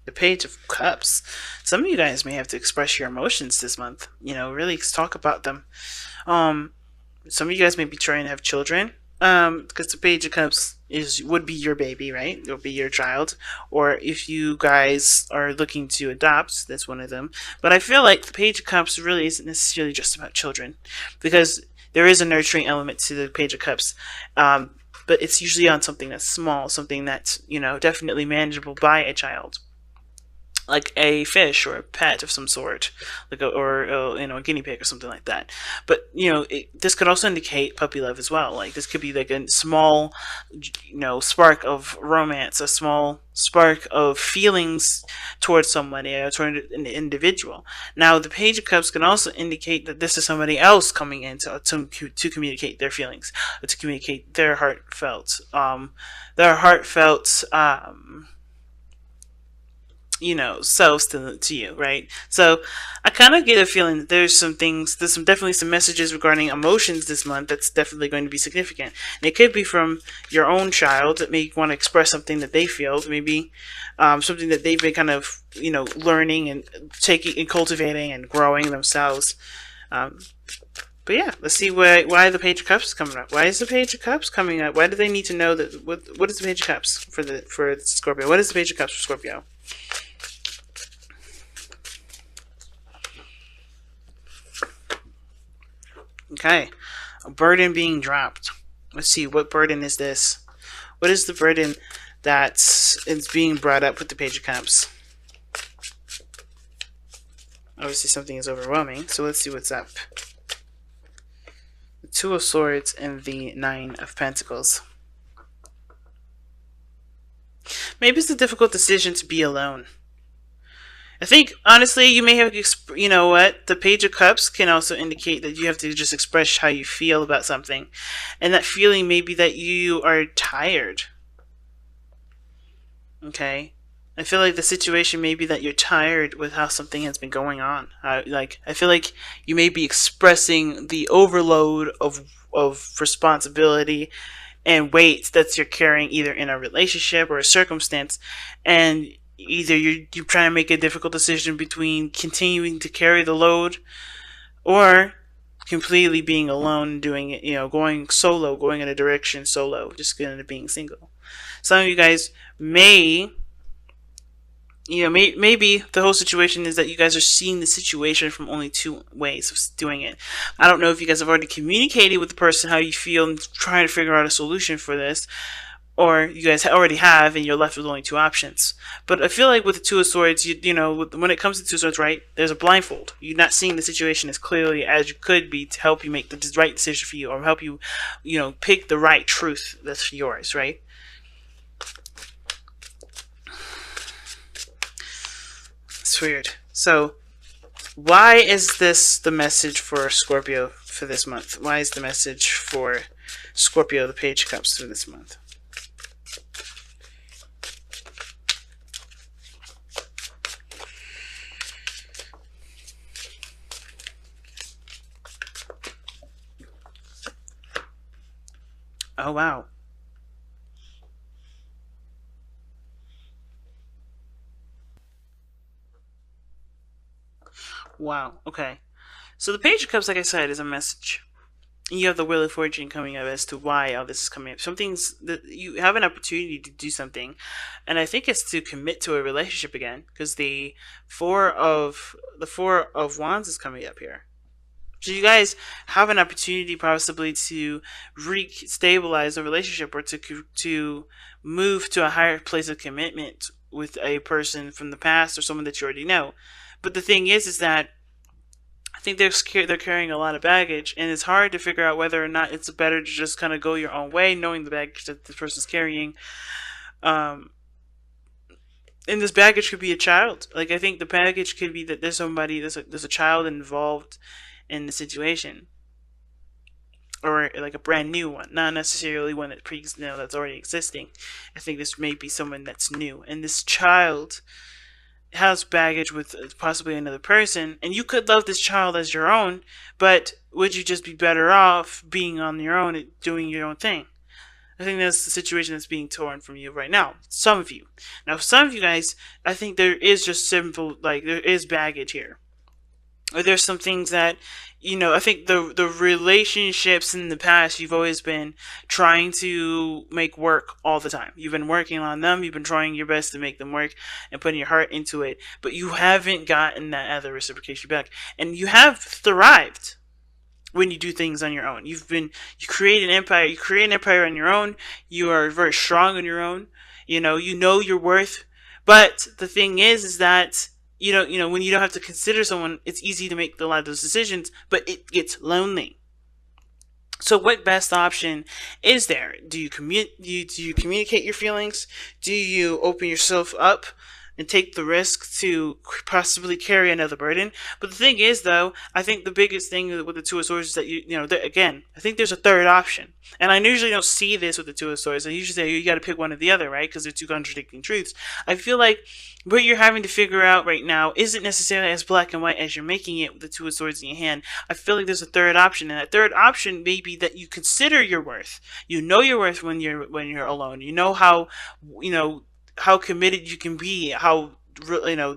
The Page of Cups. Some of you guys may have to express your emotions this month. Really talk about them. Um, some of you guys may be trying to have children. Because the Page of Cups would be your baby, right? It'll be your child. Or if you guys are looking to adopt, that's one of them. But I feel like the Page of Cups really isn't necessarily just about children, because there is a nurturing element to the Page of Cups. But it's usually on something that's small, something that's definitely manageable by a child, like a fish or a pet of some sort, like a guinea pig or something like that. But this could also indicate puppy love as well. Like this could be like a small, spark of romance, a small spark of feelings towards somebody or toward an individual. Now, the Page of Cups can also indicate that this is somebody else coming in to communicate their feelings, to communicate their heartfelt selves to you, right? So I kind of get a feeling that there's definitely some messages regarding emotions this month that's definitely going to be significant. And it could be from your own child that may want to express something that they feel, maybe something that they've been kind of, learning and taking and cultivating and growing themselves. Um, but yeah, let's see why the Page of Cups is coming up. Why is the Page of Cups coming up? Why do they need to know that? What is the Page of Cups for Scorpio? What is the Page of Cups for Scorpio? Okay, a burden being dropped. Let's see, what burden is this? What is the burden that is being brought up with the Page of Cups? Obviously, something is overwhelming, so let's see what's up. The Two of Swords and the Nine of Pentacles. Maybe it's a difficult decision to be alone. I think, honestly, you may have, the Page of Cups can also indicate that you have to just express how you feel about something. And that feeling may be that you are tired. Okay? I feel like the situation may be that you're tired with how something has been going on. I feel like you may be expressing the overload of responsibility and weight that you're carrying either in a relationship or a circumstance, and either you're trying to make a difficult decision between continuing to carry the load or completely being alone and doing it, going solo, going in a direction solo, just going to being single. Some of you guys maybe the whole situation is that you guys are seeing the situation from only two ways of doing it. I don't know if you guys have already communicated with the person how you feel and trying to figure out a solution for this, or you guys already have and you're left with only two options. But I feel like with the Two of Swords, when it comes to Two of Swords, right, there's a blindfold. You're not seeing the situation as clearly as you could be to help you make the right decision for you, or help you, pick the right truth that's yours, right? It's weird. So, why is this the message for Scorpio for this month? Why is the message for Scorpio, the Page of Cups, for this month? Oh, wow. Wow. Okay. So the Page of Cups, like I said, is a message. You have the Wheel of Fortune coming up as to why all this is coming up. Something's that you have an opportunity to do something, and I think it's to commit to a relationship again, because the Four of Wands is coming up here. So you guys have an opportunity possibly to re-stabilize a relationship, or to move to a higher place of commitment with a person from the past or someone that you already know. But the thing is that I think they're carrying a lot of baggage, and it's hard to figure out whether or not it's better to just kind of go your own way, knowing the baggage that this person's carrying. Um, and this baggage could be a child. Like, I think the baggage could be that there's a child involved in the situation, or like a brand new one, not necessarily one that's already existing. I think this may be someone that's new, and this child has baggage with possibly another person, and you could love this child as your own, but would you just be better off being on your own and doing your own thing? I think that's the situation that's being torn from you right now. Some of you. Now, some of you guys, I think there is just simple, like, there is baggage here. Or there's some things that, I think the relationships in the past, you've always been trying to make work all the time. You've been working on them. You've been trying your best to make them work and putting your heart into it. But you haven't gotten that other reciprocation back. And you have thrived when you do things on your own. You create an empire. You create an empire on your own. You are very strong on your own. You know your worth. But the thing is that when you don't have to consider someone, it's easy to make a lot of those decisions, but it gets lonely. So what best option is there? Do you communicate your feelings? Do you open yourself up and take the risk to possibly carry another burden? But the thing is, though, I think the biggest thing with the Two of Swords is that again, I think there's a third option. And I usually don't see this with the Two of Swords. I usually say you got to pick one or the other, right? Because they're two contradicting truths. I feel like what you're having to figure out right now isn't necessarily as black and white as you're making it with the Two of Swords in your hand. I feel like there's a third option, and that third option may be that you consider your worth. You know your worth when you're alone. You know how committed you can be, how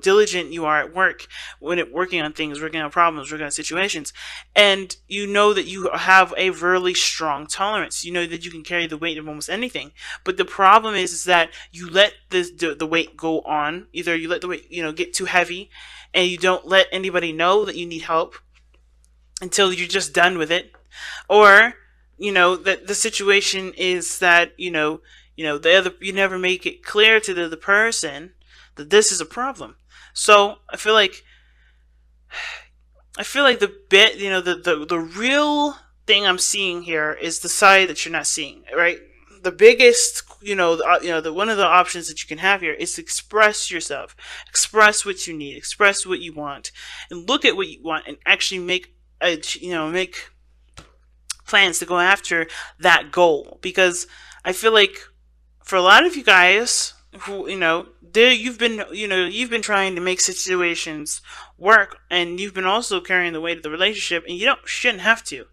diligent you are at work when working on things, working on problems, working on situations, and you know that you have a really strong tolerance. You know that you can carry the weight of almost anything. But the problem is that you let the weight go on. Either you let the weight get too heavy, and you don't let anybody know that you need help until you're just done with it, or that the situation is that you never make it clear to the other person that this is a problem. So I feel like the real thing I'm seeing here is the side that you're not seeing, right? The biggest, the one of the options that you can have here is to express yourself, express what you need, express what you want, and look at what you want, and actually make plans to go after that goal. Because I feel like for a lot of you guys who you've been trying to make situations work, and you've been also carrying the weight of the relationship, and shouldn't have to,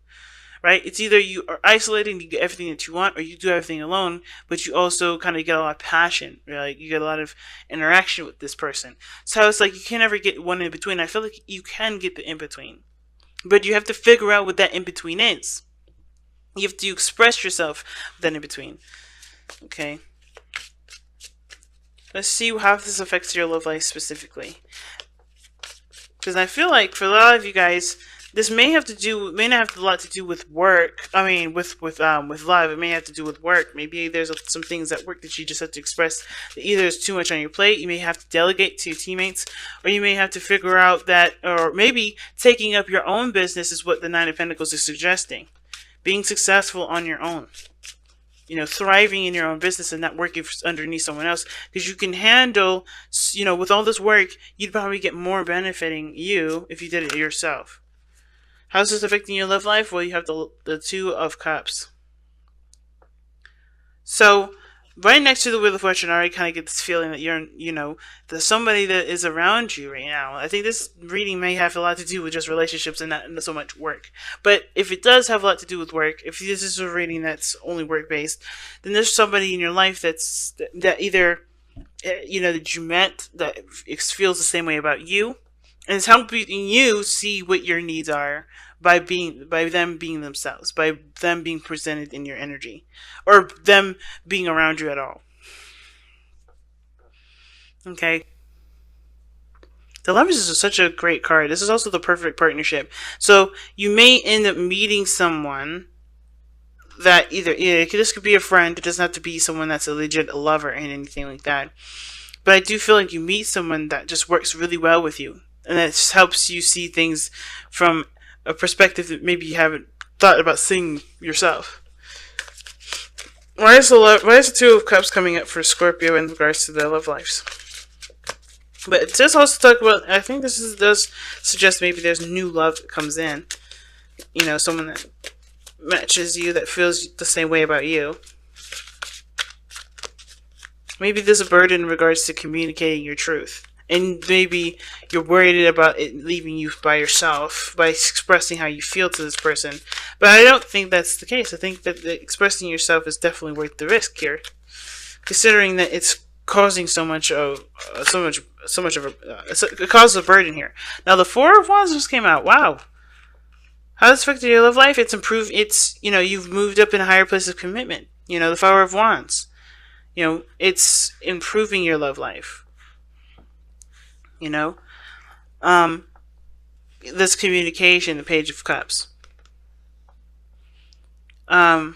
right? It's either you are isolated and you get everything that you want, or you do everything alone, but you also kind of get a lot of passion, right? Like you get a lot of interaction with this person. So it's like you can't ever get one in between. I feel like you can get the in between, but you have to figure out what that in between is. You have to express yourself then in between. Okay. Let's see how this affects your love life specifically. Because I feel like for a lot of you guys, this may not have a lot to do with work. I mean, with love, it may have to do with work. Maybe there's some things at work that you just have to express. That either there's too much on your plate, you may have to delegate to your teammates, or you may have to figure out that, or maybe taking up your own business is what the Nine of Pentacles is suggesting. Being successful on your own. Thriving in your own business and not working underneath someone else. Because you can handle, with all this work, you'd probably get more benefiting you if you did it yourself. How's this affecting your love life? Well, you have the Two of Cups. So, right next to the Wheel of Fortune, I already kind of get this feeling that you're, there's somebody that is around you right now. I think this reading may have a lot to do with just relationships and not so much work. But if it does have a lot to do with work, if this is a reading that's only work-based, then there's somebody in your life that either, that you met that feels the same way about you, and it's helping you see what your needs are by them being themselves, by them being presented in your energy, or them being around you at all. Okay. The Lovers is such a great card. This is also the perfect partnership. So you may end up meeting someone that this could be a friend. It doesn't have to be someone that's a legit lover and anything like that. But I do feel like you meet someone that just works really well with you, and that just helps you see things from a perspective that maybe you haven't thought about seeing yourself. Why is the Two of Cups coming up for Scorpio in regards to their love lives? But it does also talk about, I think does suggest maybe there's new love that comes in. Someone that matches you, that feels the same way about you. Maybe there's a burden in regards to communicating your truth And maybe you're worried about it leaving you by yourself by expressing how you feel to this person. But I don't think that's the case. I think that expressing yourself is definitely worth the risk here, considering that it's causing so much of it causes a burden here. Now the Four of Wands just came out. Wow, how this affected your love life? It's improved. It's, you've moved up in a higher place of commitment. The Four of Wands. It's improving your love life. Um, this communication, the Page of Cups. I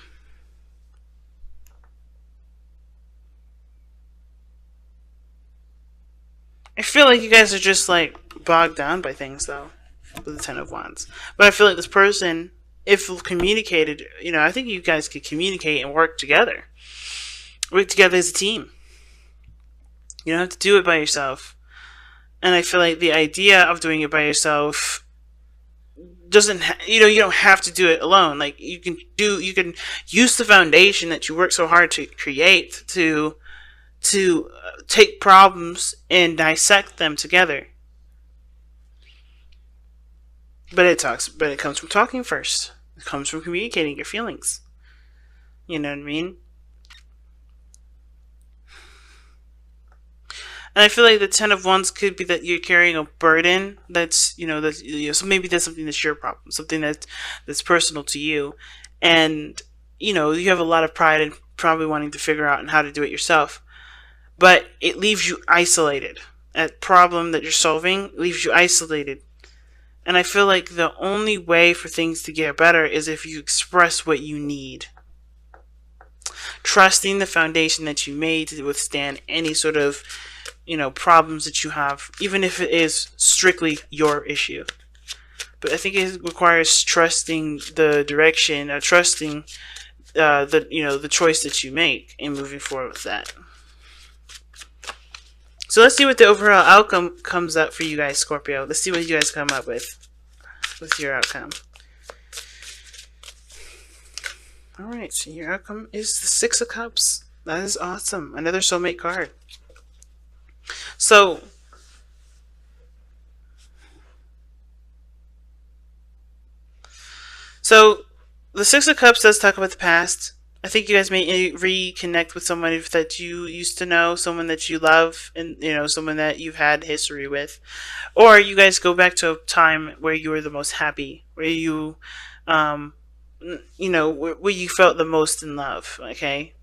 feel like you guys are just like bogged down by things though, with the Ten of Wands. But I feel like this person, if communicated, I think you guys could communicate and work together. Work together as a team. You don't have to do it by yourself. And I feel like the idea of doing it by yourself doesn't you don't have to do it alone. Like you can use the foundation that you work so hard to create to take problems and dissect them together. But it comes from talking first. It comes from communicating your feelings. You know what I mean? And I feel like the Ten of Wands could be that you're carrying a burden that's, so maybe that's something that's your problem, something that's personal to you. And, you have a lot of pride in probably wanting to figure out and how to do it yourself. But it leaves you isolated. That problem that you're solving leaves you isolated. And I feel like the only way for things to get better is if you express what you need. Trusting the foundation that you made to withstand any sort of problems that you have, even if it is strictly your issue. But I think it requires trusting the direction, trusting the choice that you make, and moving forward with that. So let's see what the overall outcome comes up for you guys, Scorpio. Let's see what you guys come up with your outcome. Alright, so your outcome is the Six of Cups. That is awesome. Another soulmate card. So the Six of Cups does talk about the past. I think you guys may reconnect with someone that you used to know, someone that you love, and someone that you've had history with, or you guys go back to a time where you were the most happy, where you, where you felt the most in love. Okay,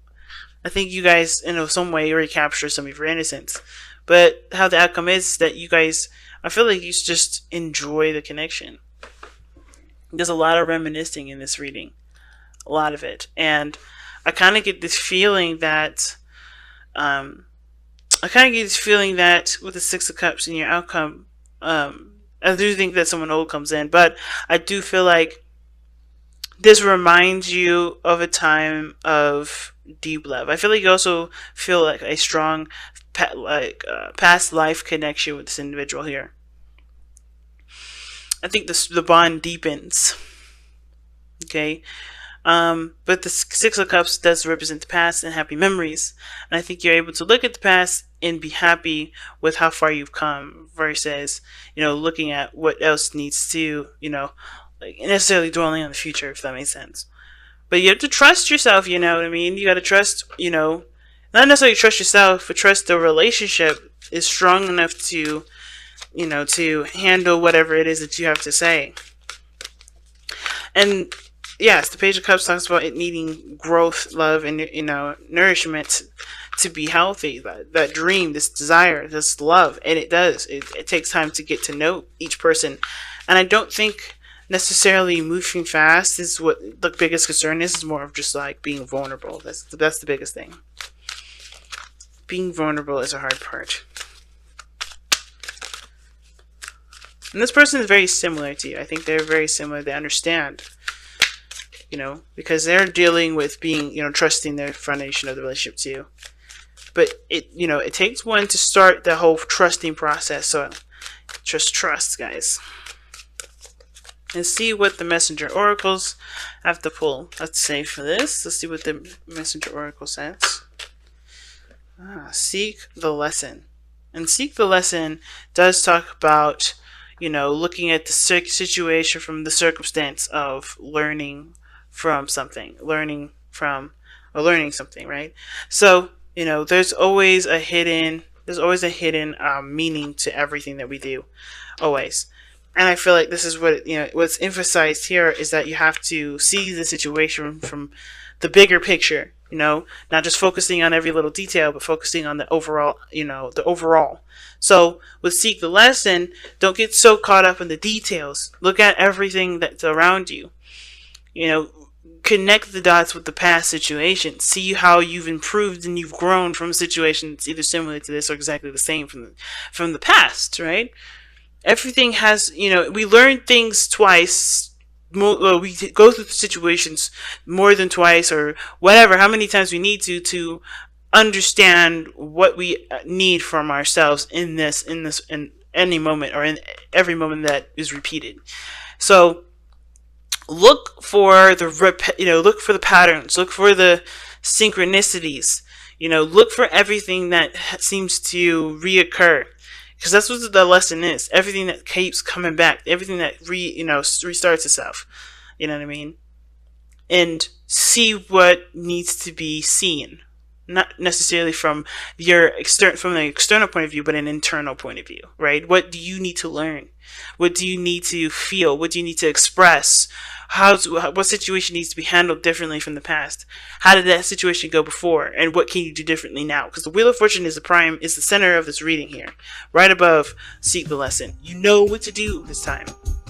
I think you guys, some way recapture some of your innocence. But how the outcome is that you guys, I feel like you just enjoy the connection. There's a lot of reminiscing in this reading. A lot of it. And I kind of get this feeling that, with the Six of Cups in your outcome, I do think that someone old comes in. But I do feel like this reminds you of a time of deep love. I feel like you also feel like a strong past life connection with this individual here. I think the bond deepens. Okay, but the Six of Cups does represent the past and happy memories, and I think you're able to look at the past and be happy with how far you've come versus looking at what else needs to like necessarily dwelling on the future, if that makes sense. But you have to trust yourself. You know what I mean? You got to trust. Not necessarily trust yourself, but trust the relationship is strong enough to, to handle whatever it is that you have to say. And yes, the Page of Cups talks about it needing growth, love, and nourishment to be healthy. That dream, this desire, this love, and it does. It takes time to get to know each person, and I don't think necessarily moving fast is what the biggest concern is. It's more of just like being vulnerable. That's the biggest thing. Being vulnerable is a hard part. And this person is very similar to you. I think they're very similar. They understand, because they're dealing with being, trusting their foundation of the relationship to you. But it takes one to start the whole trusting process. So just trust, guys. And see what the messenger oracles have to pull. Let's say for this. Let's see what the messenger oracle says. Seek the lesson. And Seek the Lesson does talk about, looking at the situation from the circumstance of learning from something, learning something, right? So, there's always a hidden meaning to everything that we do, always. And I feel like this is what's emphasized here is that you have to see the situation from the bigger picture, not just focusing on every little detail, but focusing on the overall, the overall. So with Seek the Lesson, don't get so caught up in the details. Look at everything that's around you. Connect the dots with the past situation. See how you've improved and you've grown from a situation that's either similar to this or exactly the same from the past, right? Everything has, we learn things twice. We go through situations more than twice or whatever, how many times we need to understand what we need from ourselves in any moment or in every moment that is repeated. So look for look for the patterns, look for the synchronicities, look for everything that seems to reoccur, because that's what the lesson is. Everything that keeps coming back, everything that restarts itself. You know what I mean? And see what needs to be seen, not necessarily from the external point of view, but an internal point of view, right? What do you need to learn? What do you need to feel? What do you need to express? What situation needs to be handled differently from the past? How did that situation go before? And what can you do differently now? Because the Wheel of Fortune is the center of this reading here, right above Seek the Lesson. You know what to do this time.